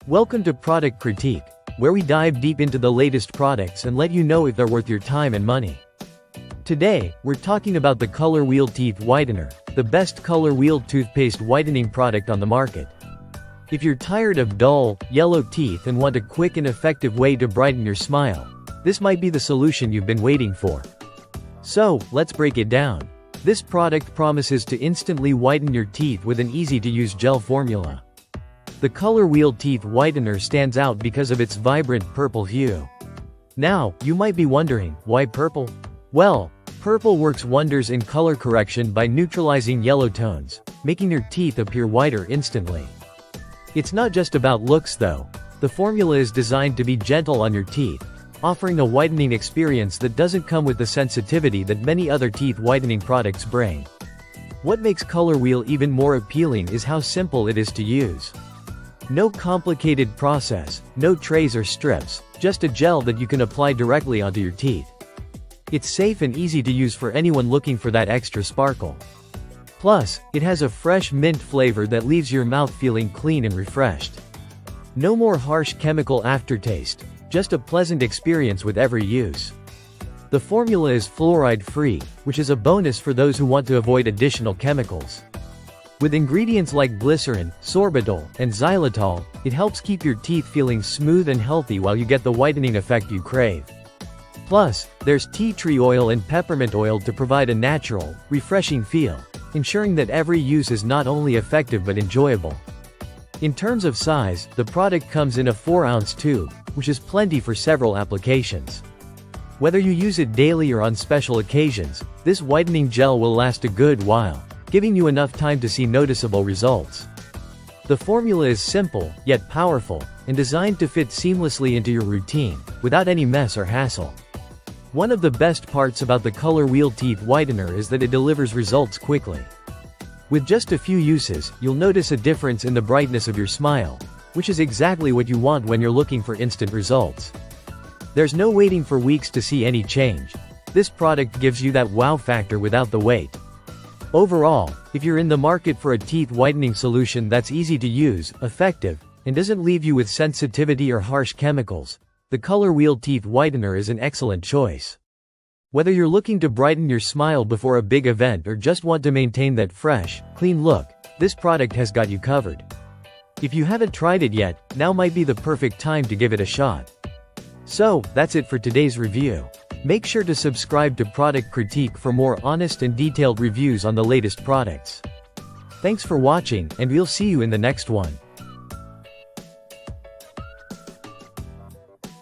Welcome to Product Critique, where we dive deep into the latest products and let you know if they're worth your time and money. Today, we're talking about the Color Wheel Teeth Whitener, the best color wheel toothpaste whitening product on the market. If you're tired of dull, yellow teeth and want a quick and effective way to brighten your smile, this might be the solution you've been waiting for. So, let's break it down. This product promises to instantly whiten your teeth with an easy-to-use gel formula. The Color Wheel Teeth Whitener stands out because of its vibrant purple hue. Now, you might be wondering, why purple? Well, purple works wonders in color correction by neutralizing yellow tones, making your teeth appear whiter instantly. It's not just about looks though. The formula is designed to be gentle on your teeth, offering a whitening experience that doesn't come with the sensitivity that many other teeth whitening products bring. What makes Color Wheel even more appealing is how simple it is to use. No complicated process, no trays or strips, just a gel that you can apply directly onto your teeth. It's safe and easy to use for anyone looking for that extra sparkle. Plus, it has a fresh mint flavor that leaves your mouth feeling clean and refreshed. No more harsh chemical aftertaste, just a pleasant experience with every use. The formula is fluoride-free, which is a bonus for those who want to avoid additional chemicals. With ingredients like glycerin, sorbitol, and xylitol, it helps keep your teeth feeling smooth and healthy while you get the whitening effect you crave. Plus, there's tea tree oil and peppermint oil to provide a natural, refreshing feel, ensuring that every use is not only effective but enjoyable. In terms of size, the product comes in a 4-ounce tube, which is plenty for several applications. Whether you use it daily or on special occasions, this whitening gel will last a good while, giving you enough time to see noticeable results. The formula is simple, yet powerful, and designed to fit seamlessly into your routine, without any mess or hassle. One of the best parts about the Color Wheel Teeth Whitener is that it delivers results quickly. With just a few uses, you'll notice a difference in the brightness of your smile, which is exactly what you want when you're looking for instant results. There's no waiting for weeks to see any change. This product gives you that wow factor without the wait. Overall, if you're in the market for a teeth whitening solution that's easy to use, effective, and doesn't leave you with sensitivity or harsh chemicals, the Color Wheel Teeth Whitener is an excellent choice. Whether you're looking to brighten your smile before a big event or just want to maintain that fresh, clean look, this product has got you covered. If you haven't tried it yet, now might be the perfect time to give it a shot. So, that's it for today's review. Make sure to subscribe to Product Critique for more honest and detailed reviews on the latest products. Thanks for watching, and we'll see you in the next one.